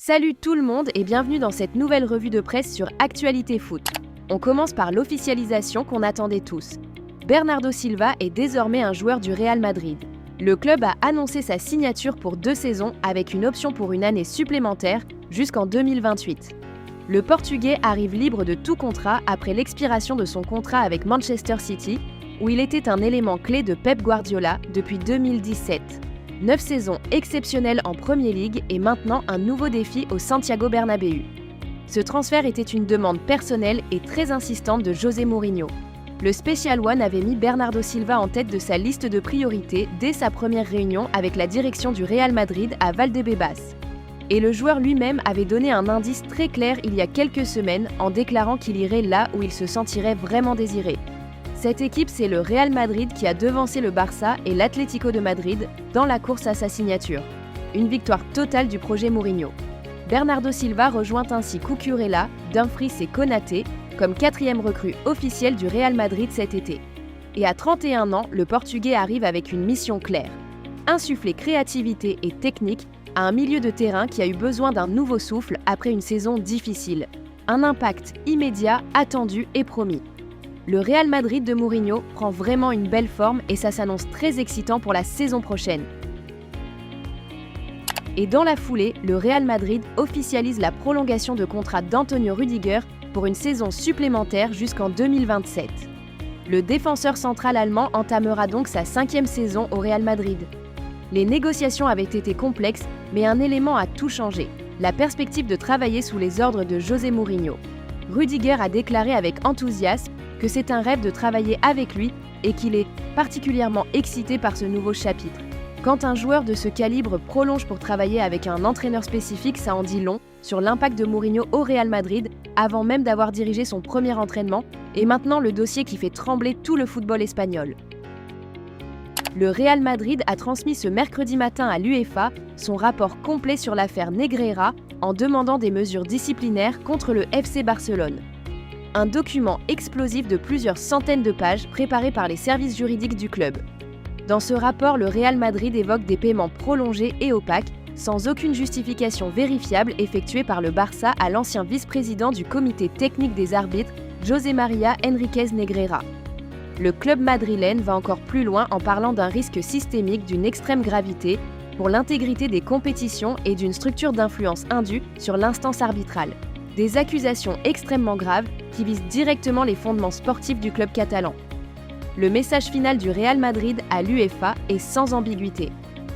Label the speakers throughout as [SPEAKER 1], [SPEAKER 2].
[SPEAKER 1] Salut tout le monde et bienvenue dans cette nouvelle revue de presse sur Actualité Foot. On commence par l'officialisation qu'on attendait tous. Bernardo Silva est désormais un joueur du Real Madrid. Le club a annoncé sa signature pour 2 saisons avec une option pour une année supplémentaire jusqu'en 2028. Le Portugais arrive libre de tout contrat après l'expiration de son contrat avec Manchester City, où il était un élément clé de Pep Guardiola depuis 2017. 9 saisons exceptionnelles en Premier League et maintenant un nouveau défi au Santiago Bernabéu. Ce transfert était une demande personnelle et très insistante de José Mourinho. Le Special One avait mis Bernardo Silva en tête de sa liste de priorités dès sa première réunion avec la direction du Real Madrid à Valdebebas. Et le joueur lui-même avait donné un indice très clair il y a quelques semaines en déclarant qu'il irait là où il se sentirait vraiment désiré. Cette équipe, c'est le Real Madrid qui a devancé le Barça et l'Atlético de Madrid dans la course à sa signature. Une victoire totale du projet Mourinho. Bernardo Silva rejoint ainsi Cucurella, Dumfries et Konaté comme 4e recrue officielle du Real Madrid cet été. Et à 31 ans, le Portugais arrive avec une mission claire. Insuffler créativité et technique à un milieu de terrain qui a eu besoin d'un nouveau souffle après une saison difficile. Un impact immédiat, attendu et promis. Le Real Madrid de Mourinho prend vraiment une belle forme et ça s'annonce très excitant pour la saison prochaine. Et dans la foulée, le Real Madrid officialise la prolongation de contrat d'Antonio Rüdiger pour une saison supplémentaire jusqu'en 2027. Le défenseur central allemand entamera donc sa 5e saison au Real Madrid. Les négociations avaient été complexes, mais un élément a tout changé, la perspective de travailler sous les ordres de José Mourinho. Rüdiger a déclaré avec enthousiasme que c'est un rêve de travailler avec lui et qu'il est particulièrement excité par ce nouveau chapitre. Quand un joueur de ce calibre prolonge pour travailler avec un entraîneur spécifique, ça en dit long sur l'impact de Mourinho au Real Madrid avant même d'avoir dirigé son premier entraînement et maintenant le dossier qui fait trembler tout le football espagnol. Le Real Madrid a transmis ce mercredi matin à l'UEFA son rapport complet sur l'affaire Negreira en demandant des mesures disciplinaires contre le FC Barcelone. Un document explosif de plusieurs centaines de pages préparé par les services juridiques du club. Dans ce rapport, le Real Madrid évoque des paiements prolongés et opaques, sans aucune justification vérifiable effectuée par le Barça à l'ancien vice-président du comité technique des arbitres, José María Enríquez Negreira. Le club madrilène va encore plus loin en parlant d'un risque systémique d'une extrême gravité pour l'intégrité des compétitions et d'une structure d'influence indue sur l'instance arbitrale. Des accusations extrêmement graves qui visent directement les fondements sportifs du club catalan. Le message final du Real Madrid à l'UEFA est sans ambiguïté.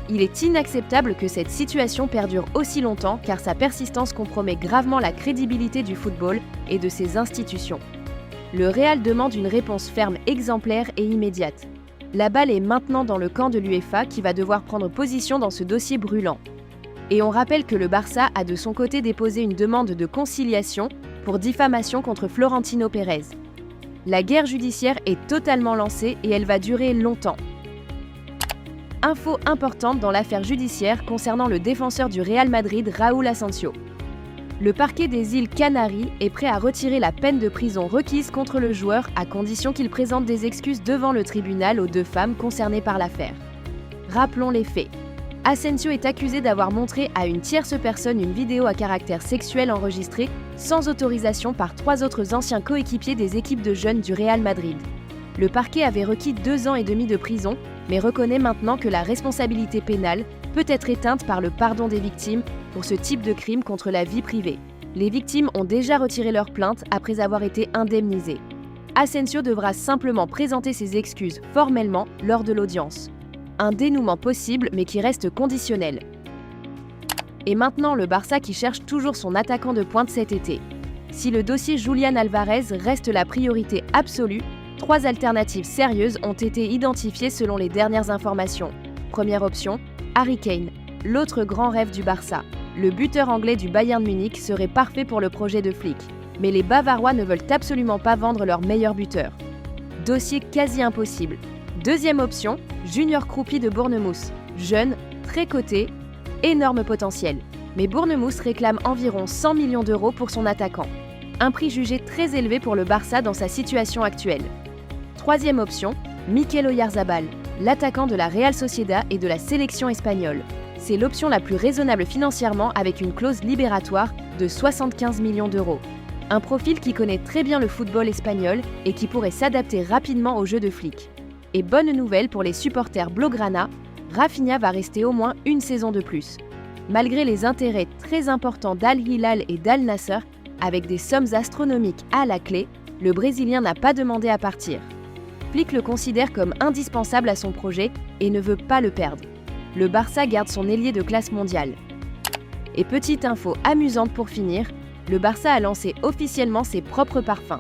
[SPEAKER 1] Il est inacceptable que cette situation perdure aussi longtemps car sa persistance compromet gravement la crédibilité du football et de ses institutions. Le Real demande une réponse ferme, exemplaire et immédiate. La balle est maintenant dans le camp de l'UEFA qui va devoir prendre position dans ce dossier brûlant. Et on rappelle que le Barça a de son côté déposé une demande de conciliation pour diffamation contre Florentino Pérez. La guerre judiciaire est totalement lancée et elle va durer longtemps. Info importante dans l'affaire judiciaire concernant le défenseur du Real Madrid, Raúl Asensio. Le parquet des îles Canaries est prêt à retirer la peine de prison requise contre le joueur à condition qu'il présente des excuses devant le tribunal aux 2 femmes concernées par l'affaire. Rappelons les faits. Asensio est accusé d'avoir montré à une tierce personne une vidéo à caractère sexuel enregistrée sans autorisation par 3 autres anciens coéquipiers des équipes de jeunes du Real Madrid. Le parquet avait requis 2 ans et demi de prison, mais reconnaît maintenant que la responsabilité pénale peut être éteinte par le pardon des victimes pour ce type de crime contre la vie privée. Les victimes ont déjà retiré leur plainte après avoir été indemnisées. Asensio devra simplement présenter ses excuses formellement lors de l'audience. Un dénouement possible mais qui reste conditionnel. Et maintenant le Barça qui cherche toujours son attaquant de pointe cet été. Si le dossier Julián Álvarez reste la priorité absolue, 3 alternatives sérieuses ont été identifiées selon les dernières informations. Première option, Harry Kane, l'autre grand rêve du Barça. Le buteur anglais du Bayern Munich serait parfait pour le projet de Flick. Mais les Bavarois ne veulent absolument pas vendre leur meilleur buteur. Dossier quasi impossible. Deuxième option, Junior Kroupi de Bournemouth. Jeune, très coté, énorme potentiel. Mais Bournemouth réclame environ 100 millions d'euros pour son attaquant. Un prix jugé très élevé pour le Barça dans sa situation actuelle. Troisième option, Mikel Oyarzabal, l'attaquant de la Real Sociedad et de la sélection espagnole. C'est l'option la plus raisonnable financièrement avec une clause libératoire de 75 millions d'euros. Un profil qui connaît très bien le football espagnol et qui pourrait s'adapter rapidement au jeu de flic. Et bonne nouvelle pour les supporters blaugrana, Raphinha va rester au moins une saison de plus. Malgré les intérêts très importants d'Al Hilal et d'Al Nassr, avec des sommes astronomiques à la clé, le Brésilien n'a pas demandé à partir. Flick le considère comme indispensable à son projet et ne veut pas le perdre. Le Barça garde son ailier de classe mondiale. Et petite info amusante pour finir, le Barça a lancé officiellement ses propres parfums.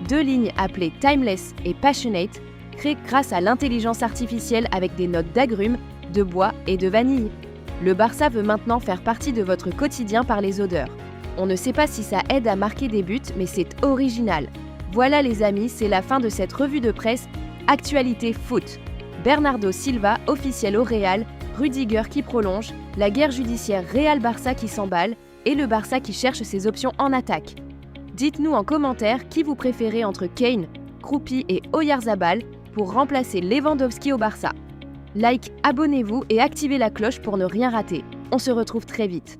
[SPEAKER 1] 2 lignes appelées Timeless et Passionate, créées grâce à l'intelligence artificielle avec des notes d'agrumes, de bois et de vanille. Le Barça veut maintenant faire partie de votre quotidien par les odeurs. On ne sait pas si ça aide à marquer des buts, mais c'est original. Voilà les amis, c'est la fin de cette revue de presse Actualité Foot. Bernardo Silva, officiel au Real, Rudiger qui prolonge, la guerre judiciaire Real-Barça qui s'emballe et le Barça qui cherche ses options en attaque. Dites-nous en commentaire qui vous préférez entre Kane, Kroupi et Oyarzabal pour remplacer Lewandowski au Barça. Like, abonnez-vous et activez la cloche pour ne rien rater. On se retrouve très vite.